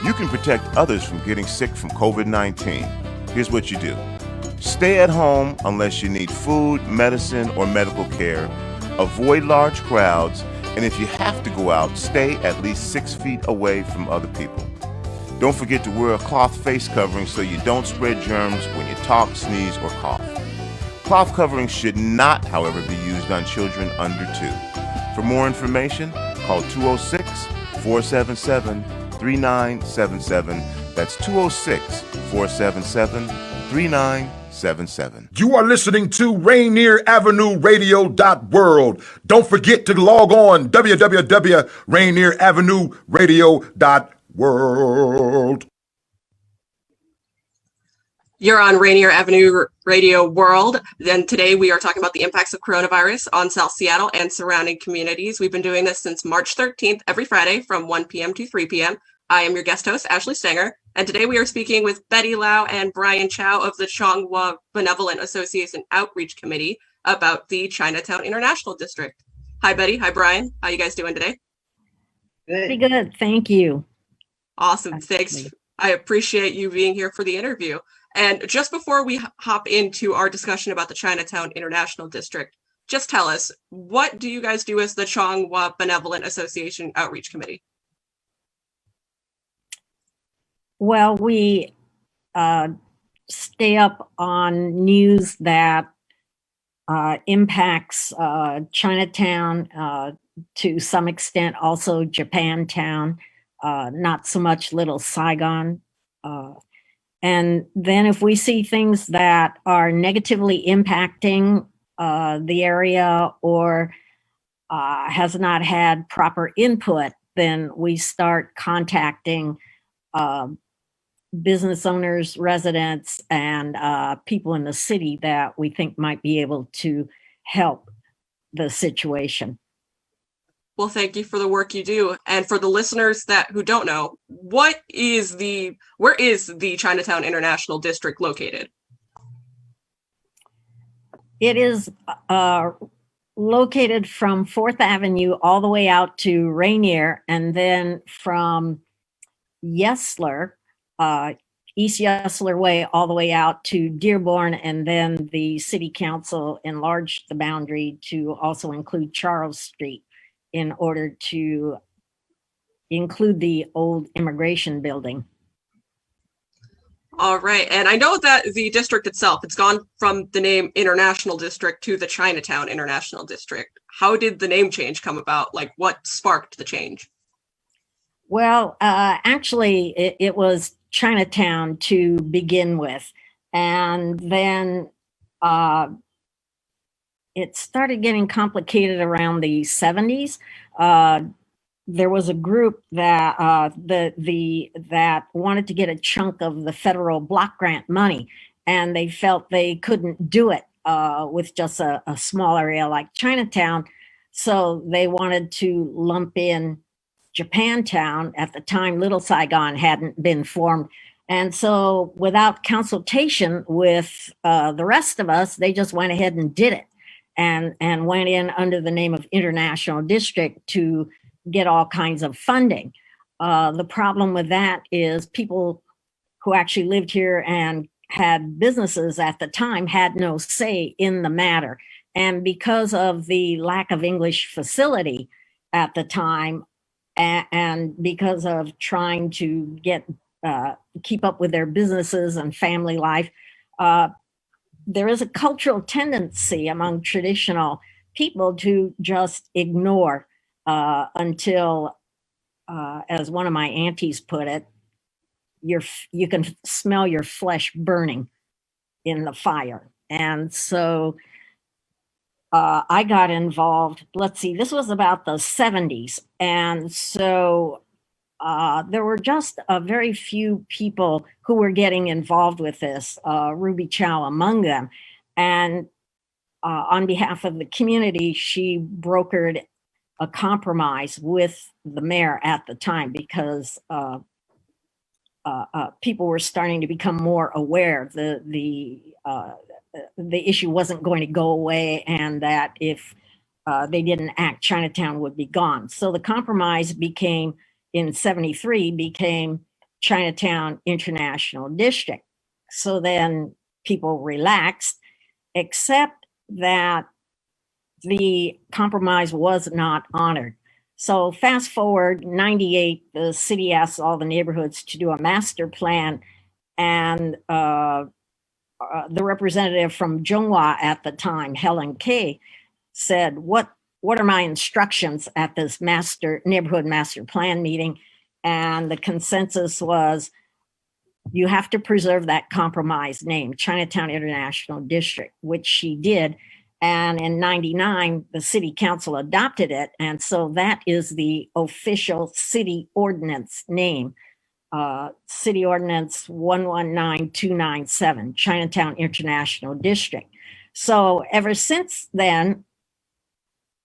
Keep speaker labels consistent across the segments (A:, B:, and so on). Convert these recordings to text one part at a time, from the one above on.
A: You can protect others from getting sick from COVID-19. Here's what you do. Stay at home unless you need food, medicine, or medical care. Avoid large crowds, and if you have to go out, stay at least 6 feet away from other people. Don't forget to wear a cloth face covering so you don't spread germs when you talk, sneeze, or cough. Cloth coverings should not, however, be used on children under 2. For more information, call 206-477-3977. That's 206-477-3977.
B: You are listening to Rainier Avenue Radio.world. Don't forget to log on www.RainierAvenueRadio.world.
C: You're on Rainier Avenue Radio World. And today we are talking about the impacts of coronavirus on South Seattle and surrounding communities. We've been doing this since March 13th, every Friday from 1 p.m. to 3 p.m. I am your guest host, Ashley Stenger. And today we are speaking with Betty Lau and Brien Chow of the Chong Benevolent Association Outreach Committee about the Chinatown International District. Hi, Betty. Hi, Brien. How you guys doing today?
D: Pretty good. Thank you.
C: Awesome. Thanks. I appreciate you being here for the interview. And just before we hop into our discussion about the Chinatown International District, just tell us, what do you guys do as the Chong Benevolent Association Outreach Committee?
D: Well, we stay up on news that impacts Chinatown, to some extent also Japantown, not so much Little Saigon. And then if we see things that are negatively impacting the area or has not had proper input, then we start contacting business owners, residents, and people in the city that we think might be able to help the situation.
C: Well, thank you for the work you do. And for the listeners who don't know, where is the Chinatown International District located?
D: It is located from 4th Avenue all the way out to Rainier, and then from Yesler, East Yesler Way, all the way out to Dearborn, and then the city council enlarged the boundary to also include Charles Street in order to include the old immigration building.
C: All right, and I know that the district itself, it's gone from the name International District to the Chinatown International District. How did the name change come about? Like, what sparked the change?
D: Well, actually, it was Chinatown to begin with. And then it started getting complicated around the 70s. There was a group that that wanted to get a chunk of the federal block grant money, and they felt they couldn't do it with just a small area like Chinatown. So they wanted to lump in Japantown. At the time, Little Saigon hadn't been formed. And so without consultation with the rest of us, they just went ahead and did it and went in under the name of International District to get all kinds of funding. The problem with that is people who actually lived here and had businesses at the time had no say in the matter. And because of the lack of English facility at the time, and because of trying to keep up with their businesses and family life, there is a cultural tendency among traditional people to just ignore until, as one of my aunties put it, you can smell your flesh burning in the fire. And so I got involved. Let's see, this was about the 70s. And so there were just a very few people who were getting involved with this, Ruby Chow among them. And on behalf of the community, she brokered a compromise with the mayor at the time because people were starting to become more aware the issue wasn't going to go away, and that if they didn't act, Chinatown would be gone. So the compromise became, in 73, became Chinatown International District. So then people relaxed, except that the compromise was not honored. So fast forward 98, the city asked all the neighborhoods to do a master plan, and the representative from Zhonghua at the time, Helen Kay, said, what are my instructions at this neighborhood master plan meeting? And the consensus was, you have to preserve that compromise name, Chinatown International District, which she did. And in 99, the city council adopted it. And so that is the official city ordinance name, City Ordinance 119297, Chinatown International District. So ever since then,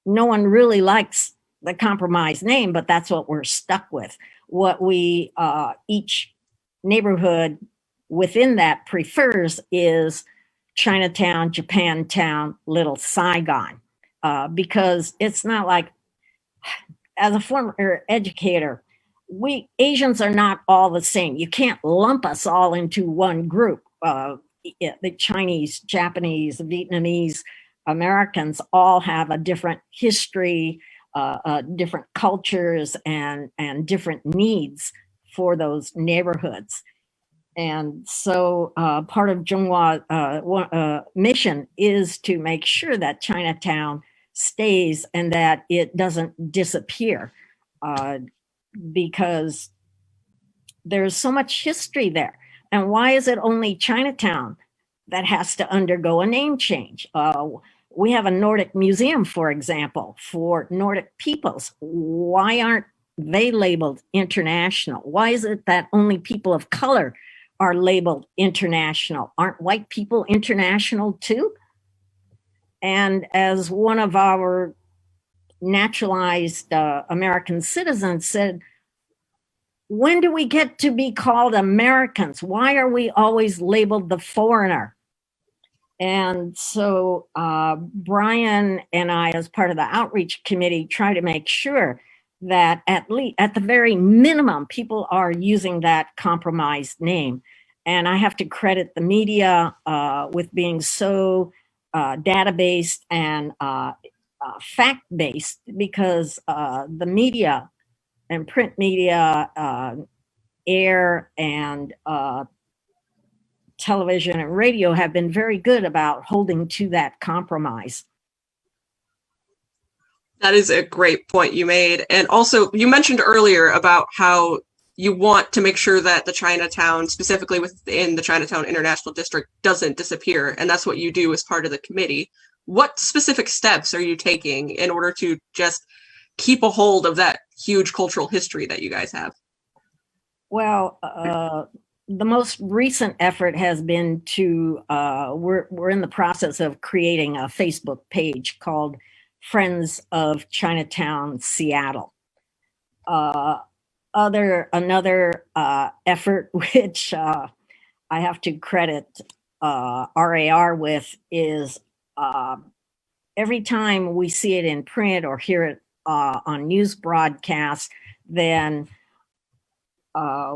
D: no one really likes the compromise name, but that's what we're stuck with. What we, each neighborhood within that prefers is Chinatown, Japantown, Little Saigon, because it's not like, as a former educator, we Asians are not all the same. You can't lump us all into one group. The Chinese, Japanese, Vietnamese, Americans all have a different history, different cultures, and different needs for those neighborhoods. And so part of Zhonghua mission is to make sure that Chinatown stays and that it doesn't disappear, because there's so much history there. And why is it only Chinatown that has to undergo a name change? We have a Nordic museum, for example, for Nordic peoples. Why aren't they labeled international? Why is it that only people of color are labeled international? Aren't white people international too? And as one of our naturalized American citizens said, when do we get to be called Americans? Why are we always labeled the foreigner? And so Brien and I, as part of the outreach committee, try to make sure that at the very minimum, people are using that compromised name. And I have to credit the media with being so data-based and fact-based, because the media and print media, air and television and radio have been very good about holding to that compromise.
C: That is a great point you made. And also, you mentioned earlier about how you want to make sure that the Chinatown, specifically within the Chinatown International District, doesn't disappear. And that's what you do as part of the committee. What specific steps are you taking in order to just keep a hold of that huge cultural history that you guys have?
D: Well, the most recent effort has been to, we're in the process of creating a Facebook page called Friends of Chinatown Seattle. Another effort, which I have to credit RAR with, is every time we see it in print or hear it on news broadcasts, then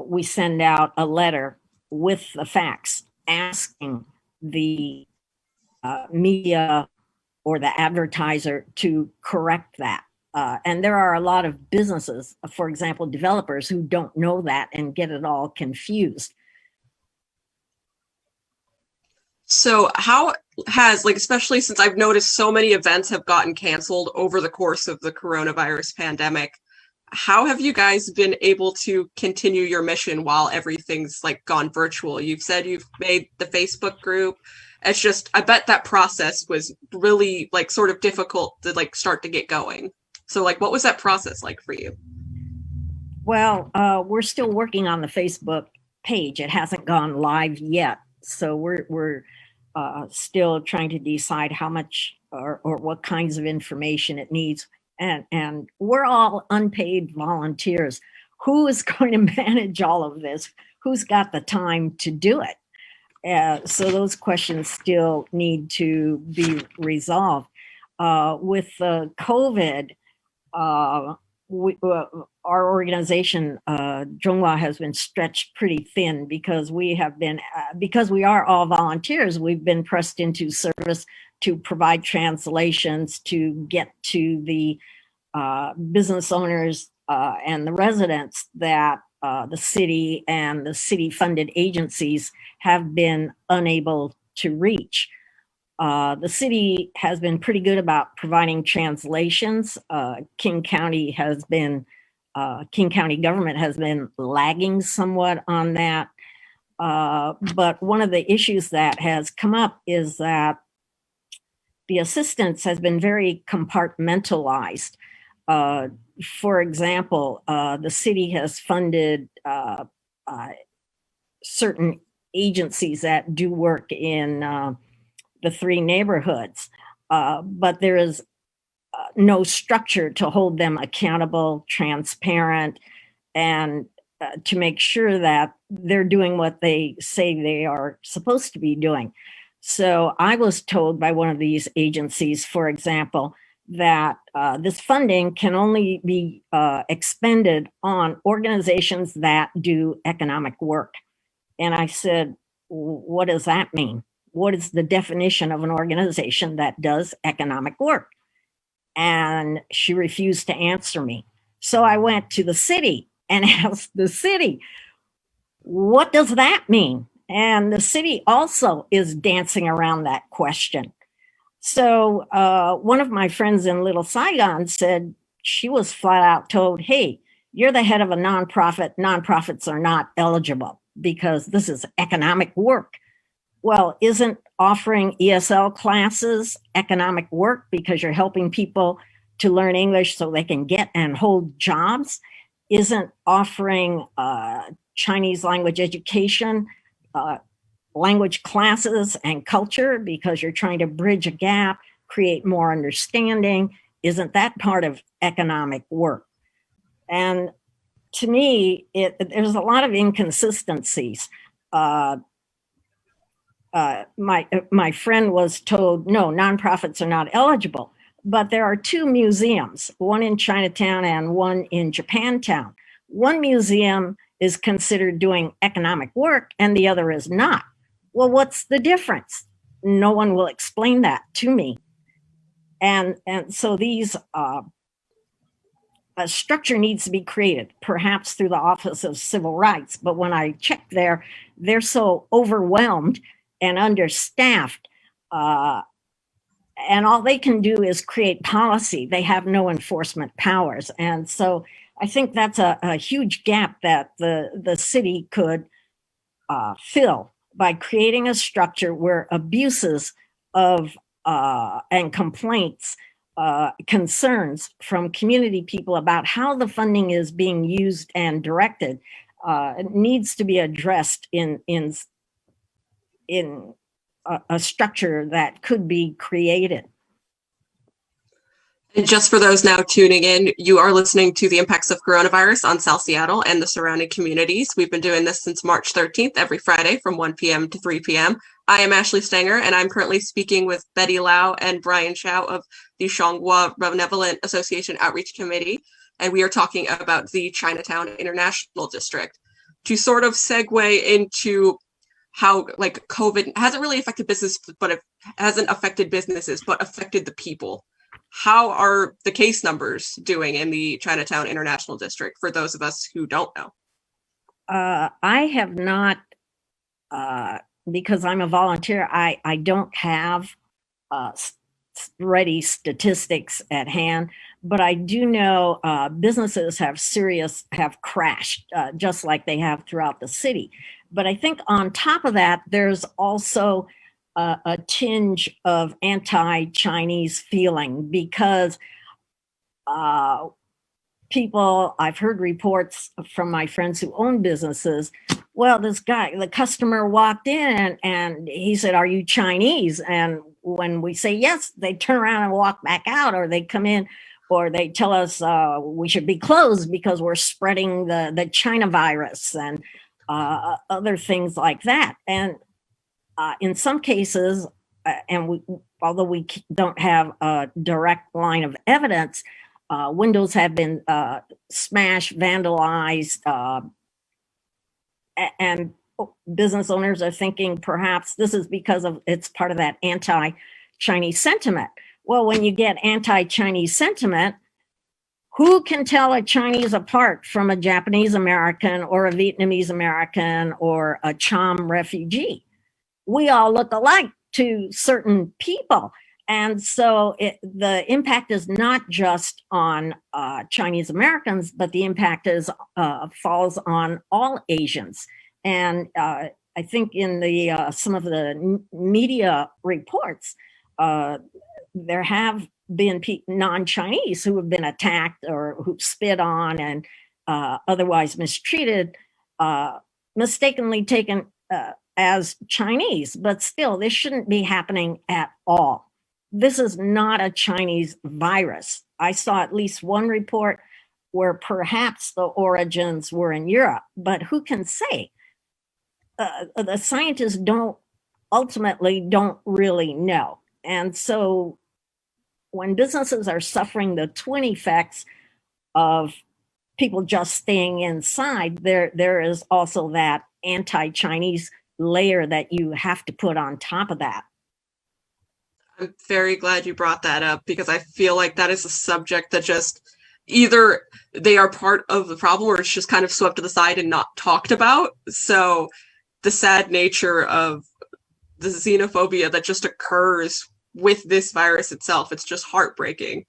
D: we send out a letter with the facts asking the media or the advertiser to correct that. And there are a lot of businesses, for example, developers, who don't know that and get it all confused.
C: So how has, especially since I've noticed so many events have gotten canceled over the course of the coronavirus pandemic, how have you guys been able to continue your mission while everything's gone virtual? You've said you've made the Facebook group. It's just, I bet that process was really sort of difficult to start to get going. So what was that process like for you?
D: Well, we're still working on the Facebook page. It hasn't gone live yet. So we're still trying to decide how much or what kinds of information it needs. And we're all unpaid volunteers. Who is going to manage all of this? Who's got the time to do it? So those questions still need to be resolved. With COVID, our organization, Zhonghua, has been stretched pretty thin because we are all volunteers. We've been pressed into service to provide translations, to get to the business owners and the residents that the city and the city-funded agencies have been unable to reach. The city has been pretty good about providing translations. King County government has been lagging somewhat on that. But one of the issues that has come up is that the assistance has been very compartmentalized. For example, the city has funded certain agencies that do work in the 3 neighborhoods, but there is no structure to hold them accountable, transparent, and to make sure that they're doing what they say they are supposed to be doing. So I was told by one of these agencies, for example, that this funding can only be expended on organizations that do economic work. And I said, what does that mean? What is the definition of an organization that does economic work? And she refused to answer me. So I went to the city and asked the city, what does that mean? And the city also is dancing around that question. So one of my friends in Little Saigon said she was flat out told, hey, you're the head of a nonprofit. Nonprofits are not eligible because this is economic work. Well, isn't offering ESL classes economic work because you're helping people to learn English so they can get and hold jobs? Isn't offering Chinese language education, language classes and culture because you're trying to bridge a gap, create more understanding? Isn't that part of economic work? And to me, there's a lot of inconsistencies. My friend was told, no, nonprofits are not eligible, but there are 2 museums, one in Chinatown and one in Japantown. One museum is considered doing economic work and the other is not. Well, what's the difference? No one will explain that to me. And so these a structure needs to be created, perhaps through the Office of Civil Rights. But when I checked there, they're so overwhelmed and understaffed, and all they can do is create policy. They have no enforcement powers. And so I think that's a huge gap that the city could fill by creating a structure where abuses of and complaints, concerns from community people about how the funding is being used and directed needs to be addressed in a structure that could be created.
C: And just for those now tuning in, you are listening to the impacts of coronavirus on South Seattle and the surrounding communities. We've been doing this since March 13th, every Friday from 1 p.m. to 3 p.m. I am Ashley Stenger, and I'm currently speaking with Betty Lau and Brien Chow of the Zhonghua Benevolent Association Outreach Committee, and we are talking about the Chinatown-Intl District. To sort of segue into how like COVID hasn't really affected business, but it hasn't affected businesses, but affected the people. How are the case numbers doing in the Chinatown-Intl District for those of us who don't know?
D: I have not, because I'm a volunteer, I don't have ready statistics at hand, but I do know businesses have crashed just like they have throughout the city. But I think on top of that, there's also a tinge of anti-Chinese feeling because people, I've heard reports from my friends who own businesses. Well, this guy, the customer walked in and he said, "Are you Chinese?" And when we say yes, they turn around and walk back out, or they come in, or they tell us we should be closed because we're spreading the China virus and other things like that. And in some cases, although we don't have a direct line of evidence, windows have been smashed, vandalized, and business owners are thinking perhaps this is because of it's part of that anti-Chinese sentiment. Well, when you get anti-Chinese sentiment, who can tell a Chinese apart from a Japanese American or a Vietnamese American or a Chom refugee? We all look alike to certain people. And so the impact is not just on Chinese Americans, but the impact is falls on all Asians. And I think in the some of the media reports, there have been non-Chinese who have been attacked or who spit on and otherwise mistreated, mistakenly taken as Chinese. But still, this shouldn't be happening at all. This is not a Chinese virus. I saw at least one report where perhaps the origins were in Europe, but who can say? The scientists ultimately don't really know. And so when businesses are suffering the twin effects of people just staying inside, there is also that anti-Chinese layer that you have to put on top of that.
C: I'm very glad you brought that up because I feel like that is a subject that just either they are part of the problem or it's just kind of swept to the side and not talked about. So the sad nature of the xenophobia that just occurs with this virus itself, it's just heartbreaking.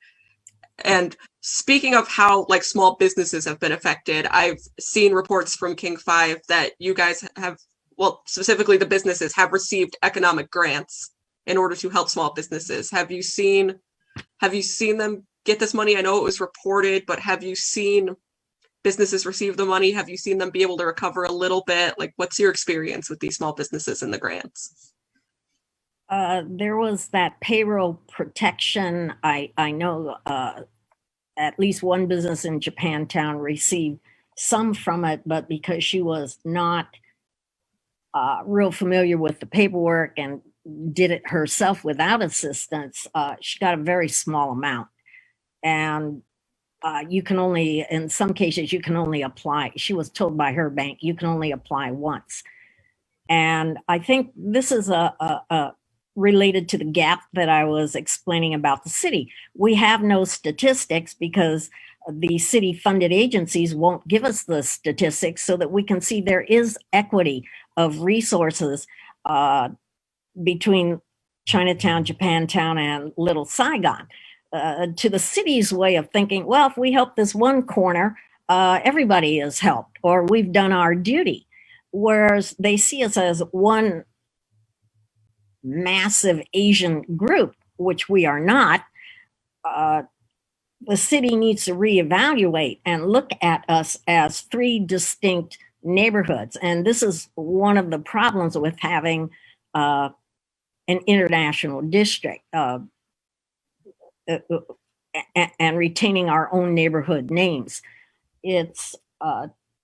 C: And speaking of how like small businesses have been affected, I've seen reports from King 5 that you guys have, well, specifically the businesses have received economic grants in order to help small businesses. Have you seen them get this money? I know it was reported, but have you seen businesses receive the money? Have you seen them be able to recover a little bit? Like, what's your experience with these small businesses and the grants?
D: There was that payroll protection. I know at least one business in Japantown received some from it, but because she was not real familiar with the paperwork and did it herself without assistance, she got a very small amount. And you can only, in some cases, you can only apply. She was told by her bank, you can only apply once. And I think this is related to the gap that I was explaining about the city. We have no statistics because the city funded agencies won't give us the statistics so that we can see there is equity of resources between Chinatown, Japantown, and Little Saigon. To the city's way of thinking, well, if we help this one corner, everybody is helped, or we've done our duty. Whereas they see us as one massive Asian group, which we are not. The city needs to reevaluate and look at us as three distinct neighborhoods. And this is one of the problems with having an international district and retaining our own neighborhood names. It's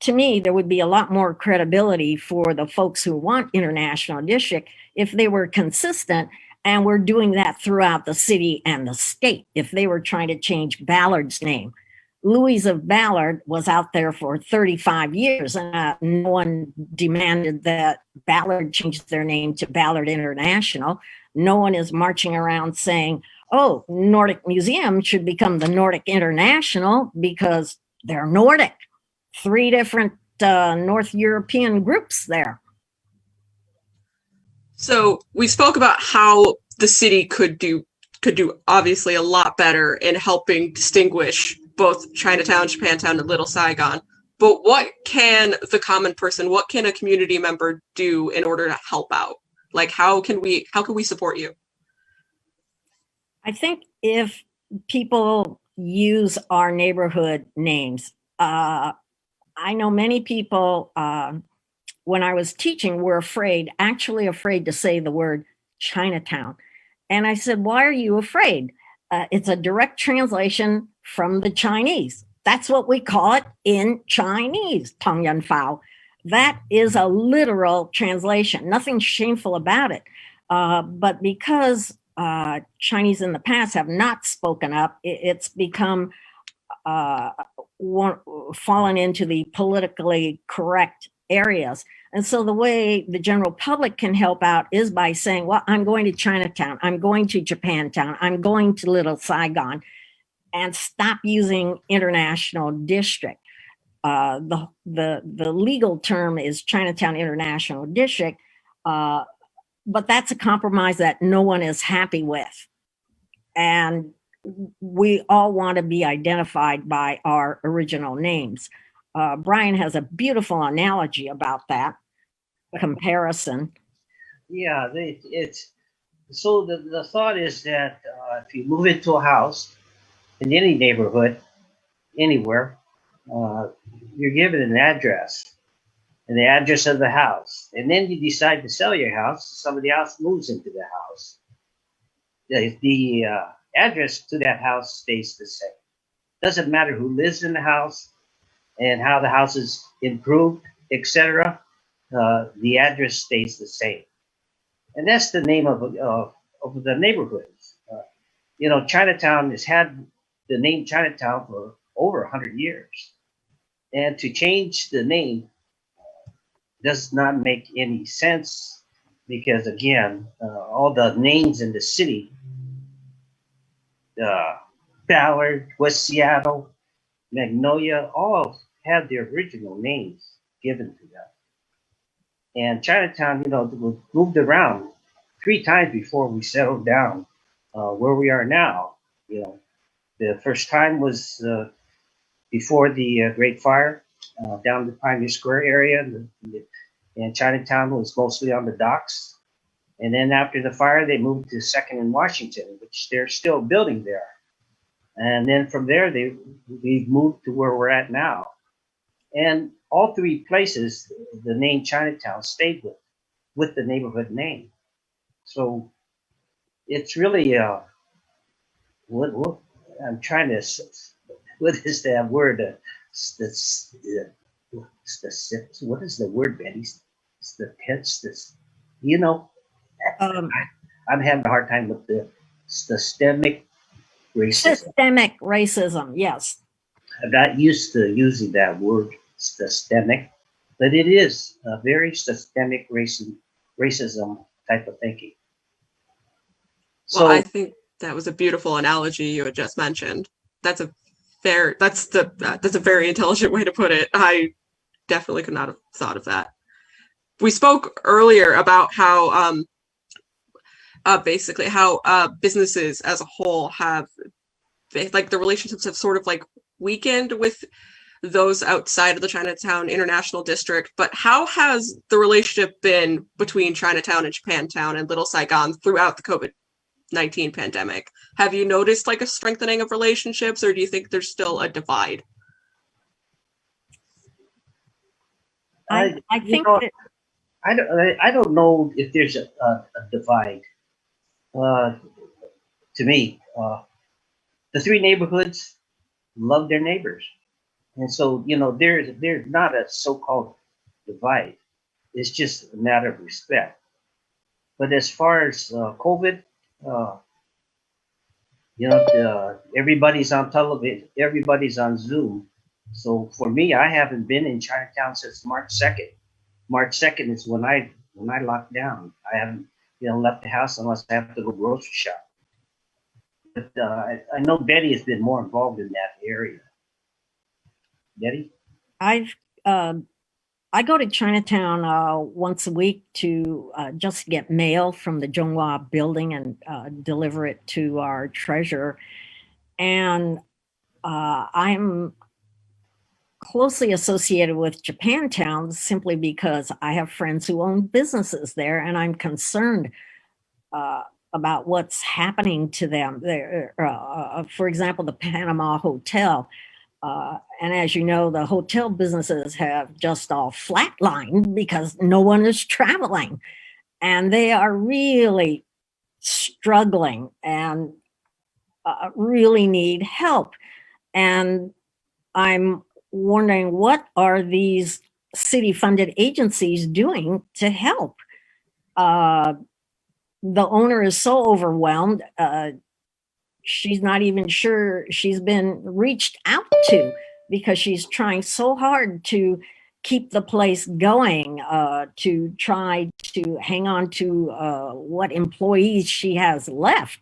D: to me, there would be a lot more credibility for the folks who want international district if they were consistent and we're doing that throughout the city and the state. If they were trying to change Ballard's name, Louise of Ballard was out there for 35 years and no one demanded that Ballard change their name to Ballard International. No one is marching around saying, oh, Nordic Museum should become the Nordic International because they're Nordic. 3 different North European groups there.
C: So we spoke about how the city could do obviously a lot better in helping distinguish both Chinatown, Japantown, and Little Saigon. But what can the common person, what can a community member do in order to help out? Like, how can we support you?
D: I think if people use our neighborhood names, I know many people, when I was teaching, were actually afraid to say the word Chinatown. And I said, why are you afraid? It's a direct translation from the Chinese. That's what we call it in Chinese, Tong Yan Fao. That is a literal translation, nothing shameful about it. But because Chinese in the past have not spoken up, it's become uh, fallen into the politically correct areas. And so the way the general public can help out is by saying, well, I'm going to Chinatown, I'm going to Japantown, I'm going to Little Saigon, and stop using International District. The legal term is Chinatown International District, but that's a compromise that no one is happy with. And we all want to be identified by our original names. Brien has a beautiful analogy about that comparison.
E: Yeah, it's so the thought is that if you move into a house in any neighborhood, anywhere, you're given an address and the address of the house, and then you decide to sell your house. Somebody else moves into the house. The address to that house stays the same. Doesn't matter who lives in the house and how the house is improved, etc. The address stays the same, and that's the name of the neighborhoods. Chinatown has had the name Chinatown for over 100 years, and to change the name does not make any sense because, again, all the names in the city, Ballard, West Seattle, Magnolia, all have their original names given to them. And Chinatown, was moved around 3 times before we settled down where we are now. The first time was before the Great Fire down the Pioneer Square area, and Chinatown was mostly on the docks. And then after the fire, they moved to 2nd and Washington, which they're still building there. And then from there, we moved to where we're at now. And all 3 places, the name Chinatown stayed with the neighborhood name. So it's really what I'm trying to. What is that word? What is the word, Betty? It's the tense. I'm having a hard time with the systemic racism.
D: Systemic racism, yes.
E: I'm not used to using that word, systemic, but it is a very systemic racism type of thinking.
C: Well, I think that was a beautiful analogy you had just mentioned. That's a very intelligent way to put it. I definitely could not have thought of that. We spoke earlier about how basically how businesses as a whole have, like, the relationships have sort of like weakened with those outside of the Chinatown International District. But how has the relationship been between Chinatown and Japantown and Little Saigon throughout the COVID-19 pandemic? Have you noticed like a strengthening of relationships, or do you think there's still a divide?
D: I think that
E: I don't know if there's a divide. To me, the 3 neighborhoods love their neighbors, and so there's not a so-called divide. It's just a matter of respect. But as far as COVID, everybody's on television, everybody's on Zoom. So for me, I haven't been in Chinatown since March 2nd. March 2nd is when I locked down. I haven't left the house unless I have to go grocery shop. But I know Betty has been more involved in that area. Betty?
D: I go to Chinatown once a week to just get mail from the Zhonghua building and deliver it to our treasurer. And I'm closely associated with Japantown simply because I have friends who own businesses there, and I'm concerned about what's happening to them there. For example, the Panama Hotel. And as you know, the hotel businesses have just all flatlined because no one is traveling, and they are really struggling and really need help. And I'm wondering, what are these city-funded agencies doing to help? The owner is so overwhelmed. she's not even sure she's been reached out to, because she's trying so hard to keep the place going, to try to hang on to what employees she has left.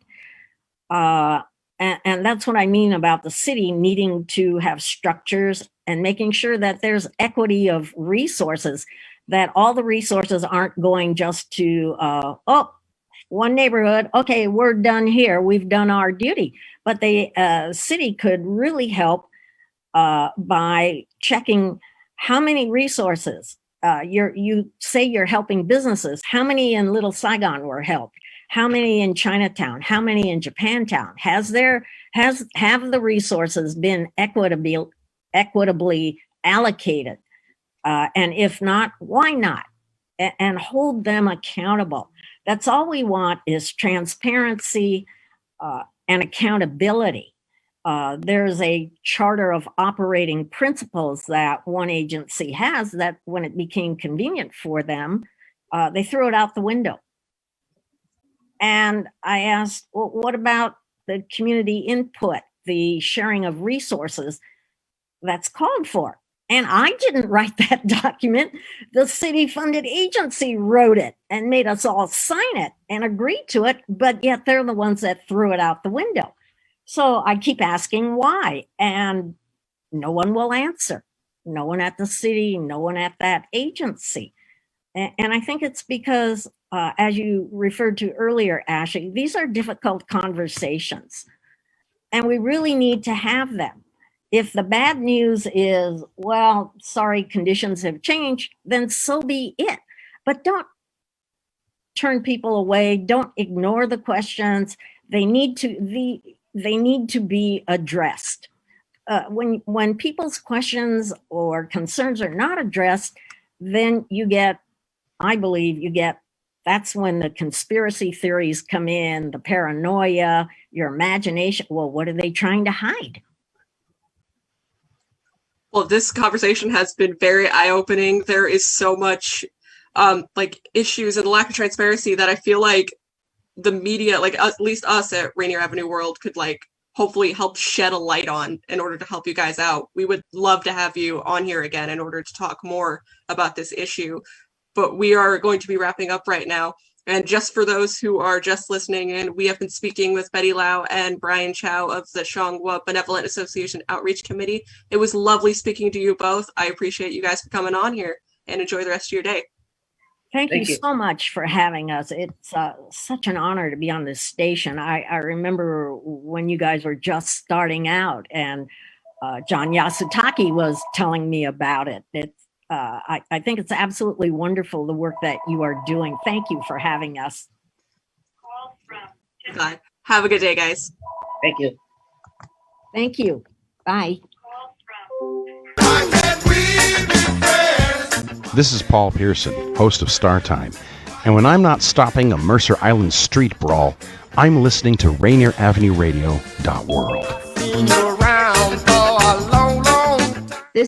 D: And that's what I mean about the city needing to have structures and making sure that there's equity of resources, that all the resources aren't going just to, one neighborhood, okay, we're done here, we've done our duty. But the city could really help by checking how many resources, you say you're helping businesses, how many in Little Saigon were helped? How many in Chinatown? How many in Japantown? Have the resources been equitably allocated? And if not, why not? And hold them accountable. That's all we want, is transparency and accountability. There's a charter of operating principles that one agency has that when it became convenient for them, they threw it out the window. And I asked, well, what about the community input, the sharing of resources that's called for? And I didn't write that document. The city funded agency wrote it and made us all sign it and agree to it, but yet they're the ones that threw it out the window. So I keep asking why, and no one will answer. No one at the city, no one at that agency. And I think it's because, as you referred to earlier, Ashley, these are difficult conversations, and we really need to have them. If the bad news is, well, sorry, conditions have changed, then so be it. But don't turn people away. Don't ignore the questions. They need to be addressed. When people's questions or concerns are not addressed, then I believe that's when the conspiracy theories come in, the paranoia, your imagination. Well, what are they trying to hide?
C: Well, this conversation has been very eye-opening. There is so much issues and the lack of transparency that I feel like the media, at least us at Rainier Avenue World, could hopefully help shed a light on in order to help you guys out. We would love to have you on here again in order to talk more about this issue. But we are going to be wrapping up right now. And just for those who are just listening in, we have been speaking with Betty Lau and Brien Chow of the Chong Benevolent Association Outreach Committee. It was lovely speaking to you both. I appreciate you guys for coming on here, and enjoy the rest of your day.
D: Thank you so much for having us. It's such an honor to be on this station. I remember when you guys were just starting out, and John Yasutake was telling me about it. I think it's absolutely wonderful, the work that you are doing. Thank you for having us.
C: Bye. Have a good day, guys.
E: Thank you.
D: Thank you. Bye.
F: This is Paul Pearson, host of Star Time. And when I'm not stopping a Mercer Island street brawl, I'm listening to RainierAvenueRadio.world.